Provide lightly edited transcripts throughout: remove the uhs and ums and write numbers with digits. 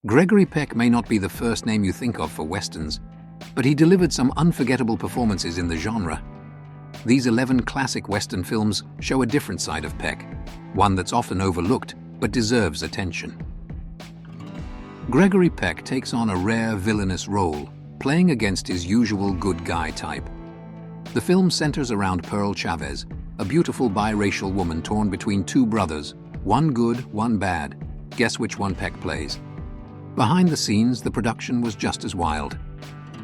Gregory Peck may not be the first name you think of for westerns, but he delivered some unforgettable performances in the genre. These 11 classic western films show a different side of Peck, one that's often overlooked but deserves attention. Gregory Peck takes on a rare villainous role, playing against his usual good guy type. The film centers around Pearl Chavez, a beautiful biracial woman torn between two brothers, one good, one bad. Guess which one Peck plays? Behind the scenes, the production was just as wild.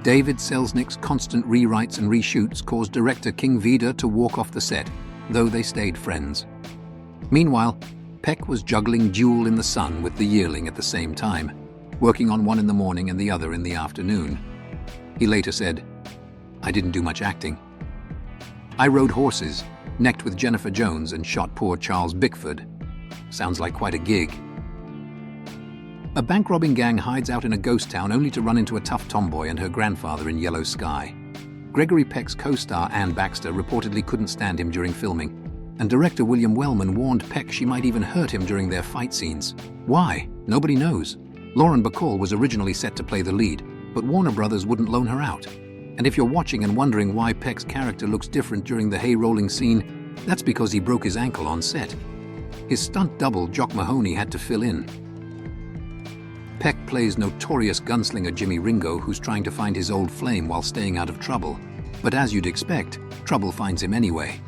David Selznick's constant rewrites and reshoots caused director King Vida to walk off the set, though they stayed friends. Meanwhile, Peck was juggling Duel in the Sun with the yearling at the same time, working on one in the morning and the other in the afternoon. He later said, "I didn't do much acting. I rode horses, necked with Jennifer Jones, and shot poor Charles Bickford. Sounds like quite a gig." A bank-robbing gang hides out in a ghost town only to run into a tough tomboy and her grandfather in Yellow Sky. Gregory Peck's co-star Anne Baxter reportedly couldn't stand him during filming, and director William Wellman warned Peck she might even hurt him during their fight scenes. Why? Nobody knows. Lauren Bacall was originally set to play the lead, but Warner Brothers wouldn't loan her out. And if you're watching and wondering why Peck's character looks different during the hay-rolling scene, that's because he broke his ankle on set. His stunt double, Jock Mahoney, had to fill in. Peck plays notorious gunslinger Jimmy Ringo, who's trying to find his old flame while staying out of trouble. But as you'd expect, trouble finds him anyway.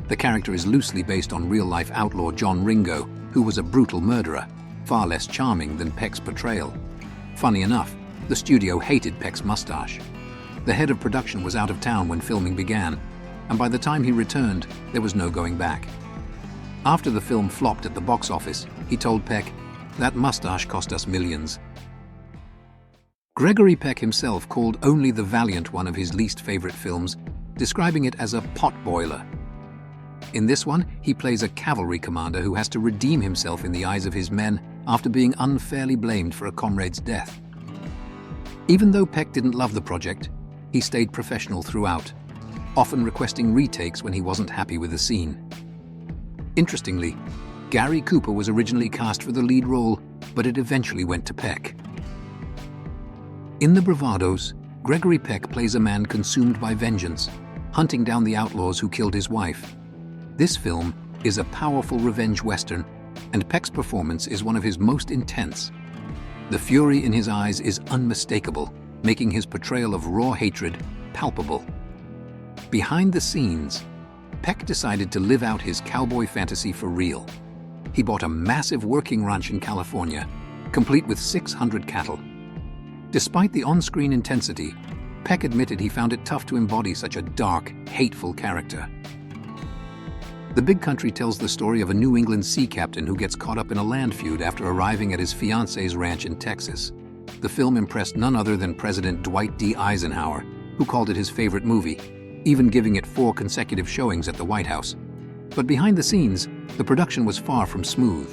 The character is loosely based on real-life outlaw John Ringo, who was a brutal murderer, far less charming than Peck's portrayal. Funny enough, the studio hated Peck's mustache. The head of production was out of town when filming began, and by the time he returned, there was no going back. After the film flopped at the box office, he told Peck, "That mustache cost us millions." Gregory Peck himself called only the Valiant one of his least favorite films, describing it as a potboiler. In this one, he plays a cavalry commander who has to redeem himself in the eyes of his men after being unfairly blamed for a comrade's death. Even though Peck didn't love the project, he stayed professional throughout, often requesting retakes when he wasn't happy with the scene. Interestingly, Gary Cooper was originally cast for the lead role, but it eventually went to Peck. In the Bravados, Gregory Peck plays a man consumed by vengeance, hunting down the outlaws who killed his wife. This film is a powerful revenge western, and Peck's performance is one of his most intense. The fury in his eyes is unmistakable, making his portrayal of raw hatred palpable. Behind the scenes, Peck decided to live out his cowboy fantasy for real. He bought a massive working ranch in California, complete with 600 cattle. Despite the on-screen intensity, Peck admitted he found it tough to embody such a dark, hateful character. The Big Country tells the story of a New England sea captain who gets caught up in a land feud after arriving at his fiancée's ranch in Texas. The film impressed none other than President Dwight D. Eisenhower, who called it his favorite movie, even giving it 4 consecutive showings at the White House. But behind the scenes, the production was far from smooth.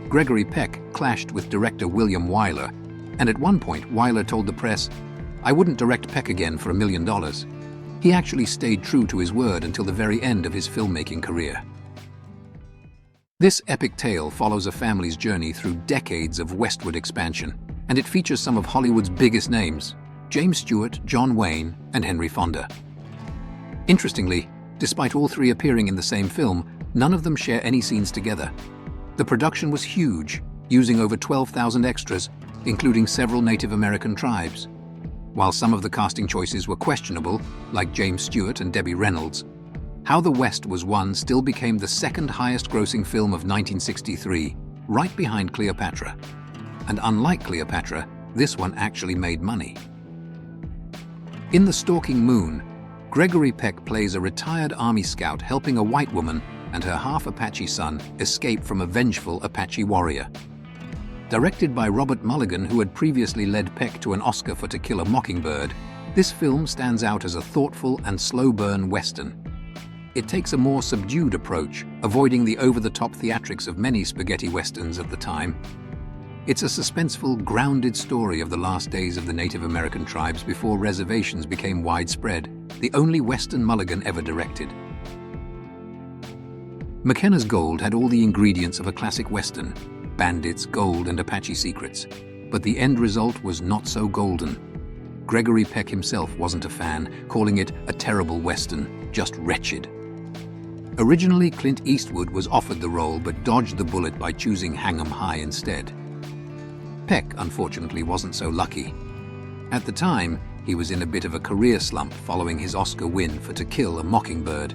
Gregory Peck clashed with director William Wyler, and at one point Wyler told the press, "I wouldn't direct Peck again for $1 million." He actually stayed true to his word until the very end of his filmmaking career. This epic tale follows a family's journey through decades of westward expansion, and it features some of Hollywood's biggest names, James Stewart, John Wayne, and Henry Fonda. Interestingly, despite all 3 appearing in the same film, none of them share any scenes together. The production was huge, using over 12,000 extras, including several Native American tribes. While some of the casting choices were questionable, like James Stewart and Debbie Reynolds, How the West Was Won still became the 2nd highest-grossing film of 1963, right behind Cleopatra. And unlike Cleopatra, this one actually made money. In The Stalking Moon, Gregory Peck plays a retired Army scout helping a white woman and her half-Apache son escape from a vengeful Apache warrior. Directed by Robert Mulligan, who had previously led Peck to an Oscar for To Kill a Mockingbird, this film stands out as a thoughtful and slow-burn western. It takes a more subdued approach, avoiding the over-the-top theatrics of many spaghetti westerns of the time. It's a suspenseful, grounded story of the last days of the Native American tribes before reservations became widespread, the only western Mulligan ever directed. Mackenna's Gold had all the ingredients of a classic western: bandits, gold, and Apache secrets. but the end result was not so golden. Gregory Peck himself wasn't a fan, calling it a terrible Western, just wretched. Originally, Clint Eastwood was offered the role but dodged the bullet by choosing Hang 'em High instead. Peck, unfortunately, wasn't so lucky. At the time, he was in a bit of a career slump following his Oscar win for To Kill a Mockingbird.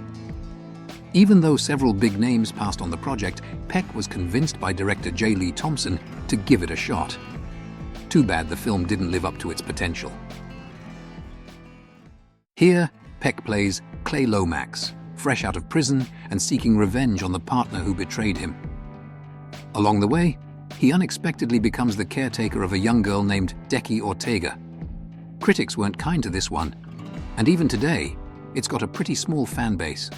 Even though several big names passed on the project, Peck was convinced by director J. Lee Thompson to give it a shot. Too bad the film didn't live up to its potential. Here, Peck plays Clay Lomax, fresh out of prison and seeking revenge on the partner who betrayed him. Along the way, he unexpectedly becomes the caretaker of a young girl named Decky Ortega. Critics weren't kind to this one, and even today, it's got a pretty small fan base.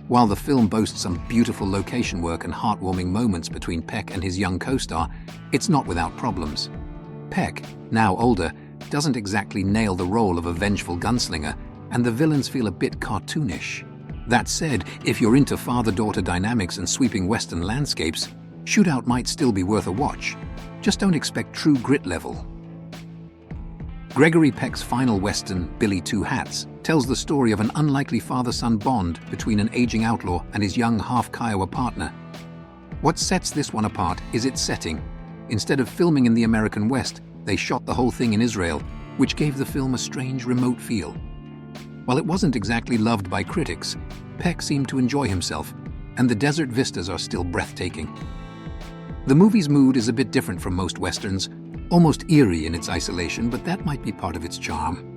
While the film boasts some beautiful location work and heartwarming moments between Peck and his young co-star, it's not without problems. Peck, now older, doesn't exactly nail the role of a vengeful gunslinger, and the villains feel a bit cartoonish. That said, if you're into father-daughter dynamics and sweeping Western landscapes, Shootout might still be worth a watch. Just don't expect true grit level. Gregory Peck's final Western, Billy Two Hats, tells the story of an unlikely father-son bond between an aging outlaw and his young half-Kiowa partner. What sets this one apart is its setting. Instead of filming in the American West, they shot the whole thing in Israel, which gave the film a strange, remote feel. While it wasn't exactly loved by critics, Peck seemed to enjoy himself, and the desert vistas are still breathtaking. The movie's mood is a bit different from most Westerns, almost eerie in its isolation, but that might be part of its charm.